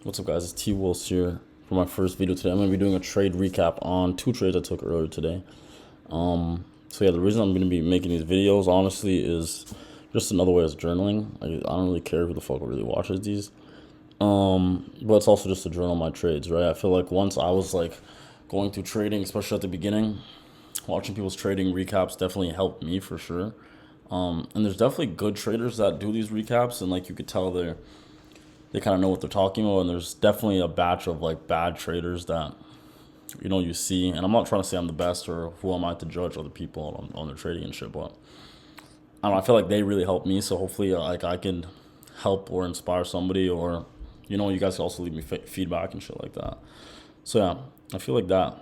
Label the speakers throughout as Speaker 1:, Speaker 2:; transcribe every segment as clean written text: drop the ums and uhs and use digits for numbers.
Speaker 1: What's up, guys? It's T Wolves here for my first video today. I'm gonna be doing a trade recap on 2 trades I took earlier today. So yeah, the reason I'm gonna be making these videos, honestly, is just another way of journaling. I don't really care who the fuck really watches these. But it's also just to journal my trades, right? I feel like once I was like going through trading, especially at the beginning, watching people's trading recaps definitely helped me for sure. And there's definitely good traders that do these recaps, and like you could tell they kind of know what they're talking about. And there's definitely a batch of like bad traders that you see. And I'm not trying to say I'm the best or who am I to judge other people on their trading and shit, but I don't know, I feel like they really helped me. So hopefully, like I can help or inspire somebody, or you guys can also leave me feedback and shit like that. So yeah, I feel like that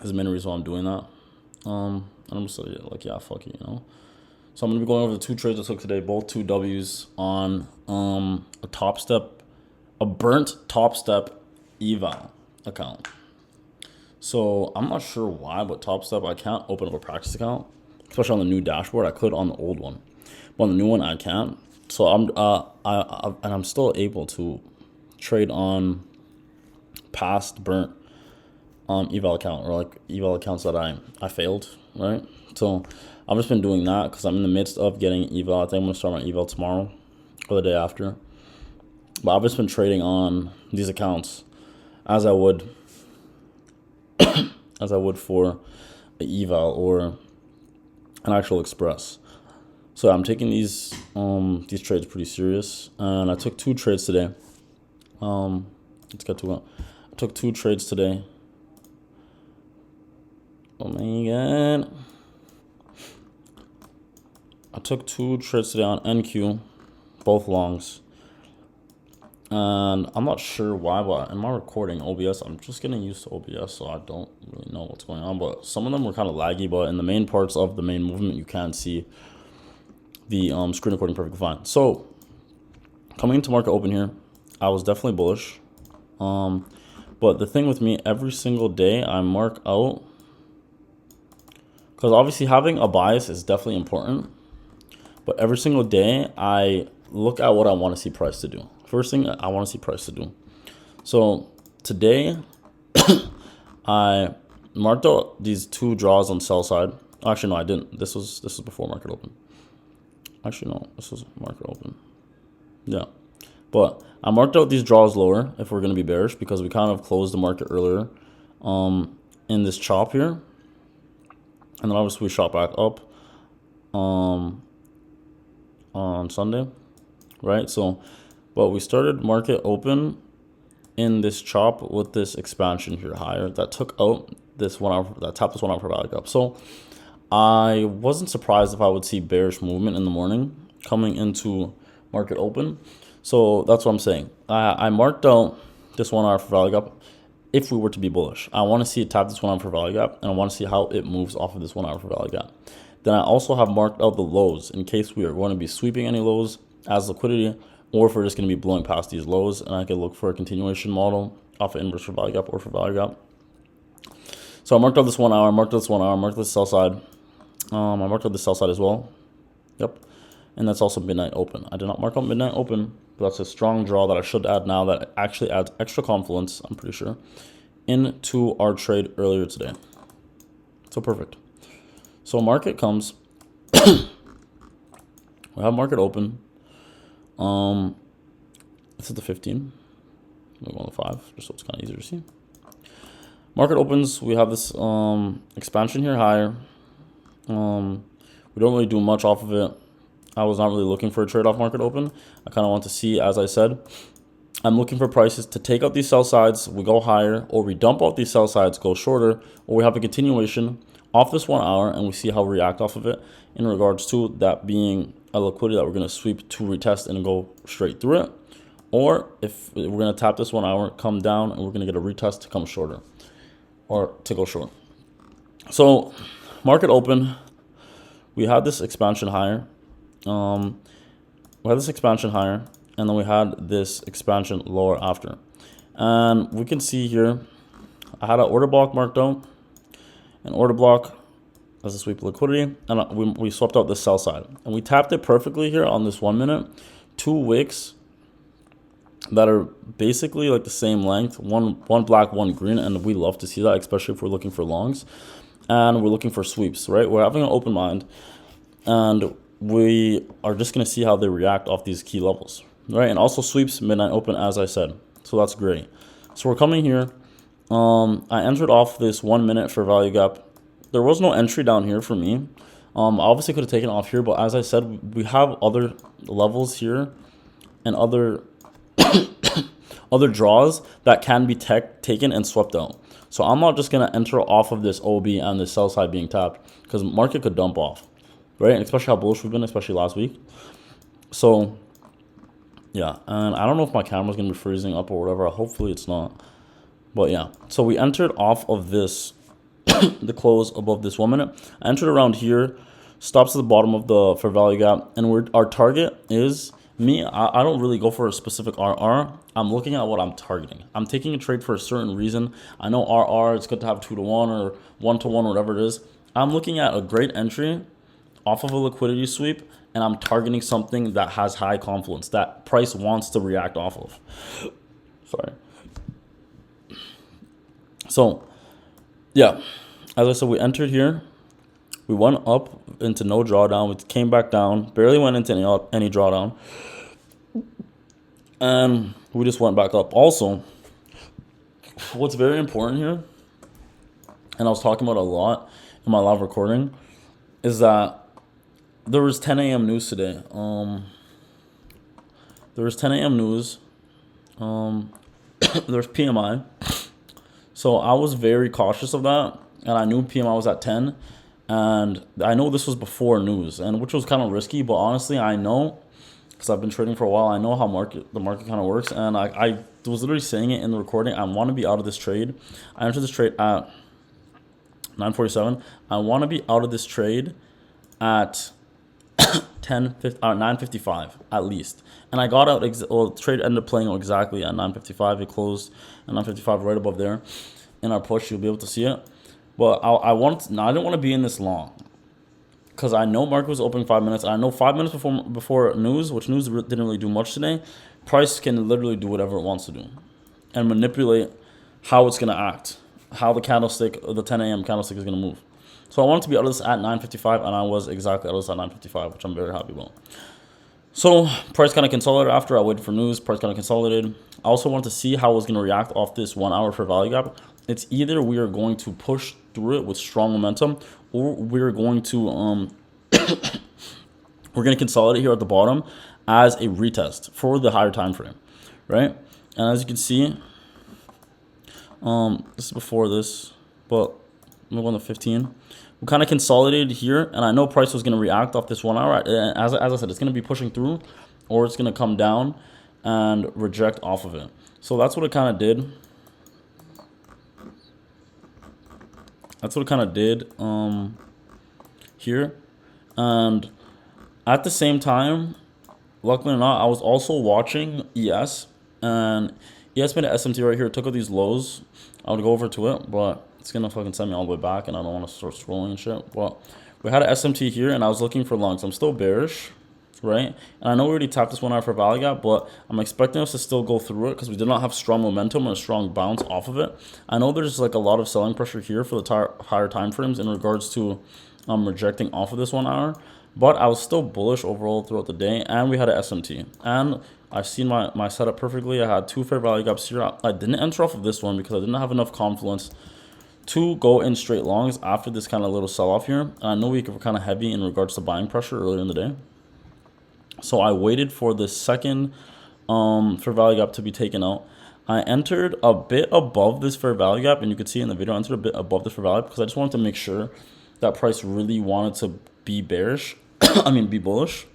Speaker 1: is the main reason why I'm doing that. And I'm just like, yeah, fuck it. So I'm gonna be going over the 2 trades I took today, both 2 Ws on a burnt top step eval account. So I'm not sure why, but Top Step, I can't open up a practice account, especially on the new dashboard. I could on the old one, but on the new one I can't. So I'm still able to trade on past burnt eval account, or like eval accounts that I failed, right? So I've just been doing that because I'm in the midst of getting eval. I think I'm gonna start my eval tomorrow or the day after. But I've just been trading on these accounts as I would for an eval or an actual express. So I'm taking these trades pretty serious, and I took 2 trades today. Let's get to it. I took 2 trades today. Oh my god. I took 2 trades today on NQ, both longs. And I'm not sure why, but in my recording OBS, I'm just getting used to OBS, so I don't really know what's going on. But some of them were kind of laggy, but in the main parts of the main movement, you can see the screen recording perfectly fine. So coming into market open here, I was definitely bullish. But the thing with me, every single day I mark out, because obviously having a bias is definitely important. But every single day I look at what I want to see price to do. First thing I want to see price to do. So today I marked out these 2 draws on sell side. Actually, no, I didn't. This was before market open. Actually, no, this was market open. Yeah. But I marked out these draws lower if we're going to be bearish, because we kind of closed the market earlier in this chop here. And then obviously we shot back up on Sunday, right? So, but we started market open in this chop with this expansion here higher that took out this 1 hour, that tapped this 1 hour for value up. So I wasn't surprised if I would see bearish movement in the morning coming into market open. So that's what I'm saying. I marked out this 1 hour for value gap. If we were to be bullish, I want to see it tap this 1 hour for value gap, and I want to see how it moves off of this 1 hour for value gap. Then I also have marked out the lows in case we are going to be sweeping any lows as liquidity, or if we're just going to be blowing past these lows, and I could look for a continuation model off of inverse for value gap or for value gap. So I marked out this 1 hour, marked out this 1 hour, marked this sell side. I marked out the sell side as well. Yep. And that's also midnight open. I did not mark out midnight open, but that's a strong draw that I should add now that actually adds extra confluence, I'm pretty sure, into our trade earlier today. So perfect. So market comes. We have market open. This is the 15. We'll go on the 5, just so it's kind of easier to see. Market opens. We have this expansion here higher. We don't really do much off of it. I was not really looking for a trade off market open. I kind of want to see, as I said, I'm looking for prices to take out these sell sides, we go higher, or we dump out these sell sides, go shorter, or we have a continuation off this 1 hour and we see how we react off of it in regards to that being a liquidity that we're going to sweep to retest and go straight through it. Or if we're going to tap this 1 hour, come down, and we're going to get a retest to come shorter or to go short. So market open, we had this expansion higher. And then we had this expansion lower after. And we can see here, I had an order block marked out, an order block as a sweep liquidity, and we swept out the sell side. And we tapped it perfectly here on this 1 minute. 2 wicks that are basically like the same length, one black, one green, and we love to see that, especially if we're looking for longs and we're looking for sweeps, right? We're having an open mind, and we are just going to see how they react off these key levels, right? And also sweeps midnight open, as I said, so that's great. So we're coming here. I entered off this 1 minute for value gap. There was no entry down here for me. I obviously could have taken off here, but as I said, we have other levels here and other other draws that can be taken and swept out. So I'm not just gonna enter off of this OB and the sell side being tapped, because market could dump off, right? And especially how bullish we've been, especially last week. So yeah, and I don't know if my camera's gonna be freezing up or whatever. Hopefully it's not. But yeah, so we entered off of this, the close above this 1 minute. I entered around here, stops at the bottom of the fair value gap, and our target is me. I don't really go for a specific RR. I'm looking at what I'm targeting. I'm taking a trade for a certain reason. I know RR, it's good to have 2-to-1 or 1-to-1, whatever it is. I'm looking at a great entry off of a liquidity sweep, and I'm targeting something that has high confluence, that price wants to react off of. Sorry. So, yeah, as I said, we entered here. We went up into no drawdown. We came back down, barely went into any drawdown. And we just went back up. Also, what's very important here, and I was talking about a lot in my live recording, is that there was 10 a.m. news today. There was 10 a.m. news. There's PMI. So I was very cautious of that, and I knew PMI was at 10, and I know this was before news, and which was kind of risky, but honestly, I know, because I've been trading for a while, I know how the market kind of works, and I was literally saying it in the recording. I want to be out of this trade. I entered this trade at 9:47. I want to be out of this trade at 9:55 at least, and I got out. The trade ended up playing exactly at 9:55. It closed at 9:55, right above there. In our push, you'll be able to see it. But I didn't want to be in this long, because I know market was opening 5 minutes. And I know 5 minutes before news, which news didn't really do much today. Price can literally do whatever it wants to do, and manipulate how it's gonna act, how the candlestick, the 10 a.m. candlestick is gonna move. So I wanted to be out of this at 9:55, and I was exactly out of this at 9:55, which I'm very happy about. So price kind of consolidated after I waited for news. Price kind of consolidated. I also wanted to see how it was going to react off this 1 hour for value gap. It's either we are going to push through it with strong momentum, or we're going to we're going to consolidate here at the bottom as a retest for the higher time frame, right? And as you can see, this is before this, but move on to 15. We kind of consolidated here, and I know price was going to react off this 1 hour. As I said, it's going to be pushing through, or it's going to come down and reject off of it. So that's what it kind of did. Here. And at the same time, luckily or not, I was also watching ES, and ES made an SMT right here. It took out these lows. I would go over to it, but it's gonna fucking send me all the way back, and I don't want to start scrolling and shit. Well, we had an SMT here, and I was looking for longs. I'm still bearish, right? And I know we already tapped this 1 hour for value gap, but I'm expecting us to still go through it, because we did not have strong momentum or a strong bounce off of it. I know there's like a lot of selling pressure here for the higher time frames in regards to rejecting off of this 1 hour, but I was still bullish overall throughout the day, and we had an SMT, and I've seen my setup perfectly. I had two fair value gaps here. I didn't enter off of this one because I didn't have enough confluence to go in straight longs after this kind of little sell-off here. And I know we were kind of heavy in regards to buying pressure earlier in the day. So I waited for the second fair value gap to be taken out. I entered a bit above this fair value gap, and you could see in the video I entered a bit above the fair value because I just wanted to make sure that price really wanted to be bearish. be bullish.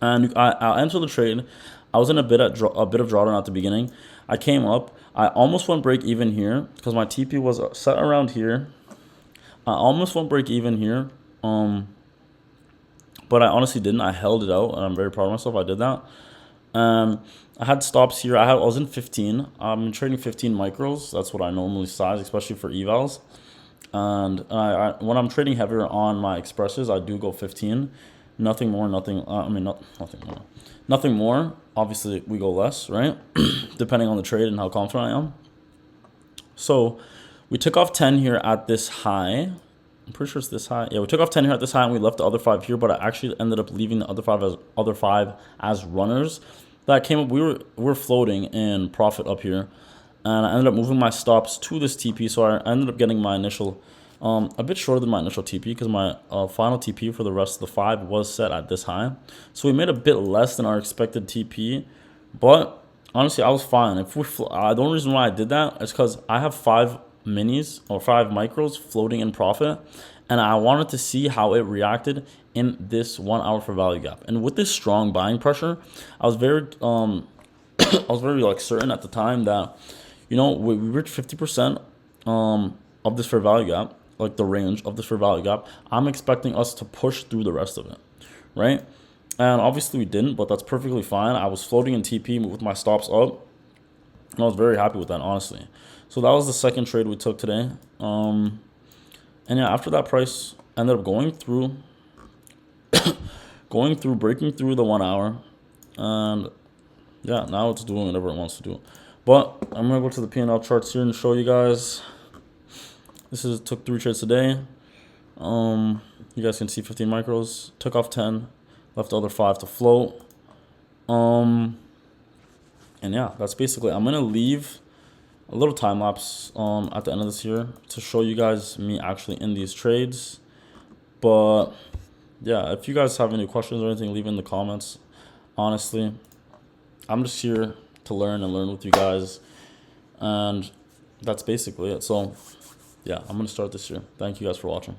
Speaker 1: And I entered the trade. I was in a bit of drawdown at the beginning. I came up. I almost went break even here because my TP was set around here. I almost went break even here, but I honestly didn't. I held it out, and I'm very proud of myself. I did that. I had stops here. I was in 15. I'm trading 15 micros. That's what I normally size, especially for evals. And when I'm trading heavier on my expresses, I do go 15. Nothing more, nothing, nothing more. Nothing more. Obviously, we go less, right? Depending on the trade and how confident I am. So we took off 10 here at this high. I'm pretty sure it's this high. Yeah, we took off 10 here at this high and we left the other 5 here, but I actually ended up leaving the other five as runners. That came up, we were floating in profit up here. And I ended up moving my stops to this TP, so I ended up getting my initial, a bit shorter than my initial TP because my final TP for the rest of the 5 was set at this high. So we made a bit less than our expected TP, but honestly, I was fine. If we, the only reason why I did that is because I have 5 minis or 5 micros floating in profit, and I wanted to see how it reacted in this 1 hour for value gap. And with this strong buying pressure, I was very I was very like certain at the time that, you know, we reached 50% of this fair value gap, like the range of this fair value gap. I'm expecting us to push through the rest of it, right? And obviously we didn't, but that's perfectly fine. I was floating in TP with my stops up, and I was very happy with that, honestly. So that was the second trade we took today. And yeah, after that, price ended up going through, breaking through the 1 hour, and yeah, now it's doing whatever it wants to do. But I'm gonna go to the P&L charts here and show you guys. This is took 3 trades today. You guys can see 15 micros, took off 10, left the other 5 to float. And yeah, that's basically. I'm gonna leave a little time lapse at the end of this here to show you guys me actually in these trades. But yeah, if you guys have any questions or anything, leave it in the comments. Honestly, I'm just here to learn with you guys, and that's basically it. So yeah, I'm gonna start this here. Thank you guys for watching.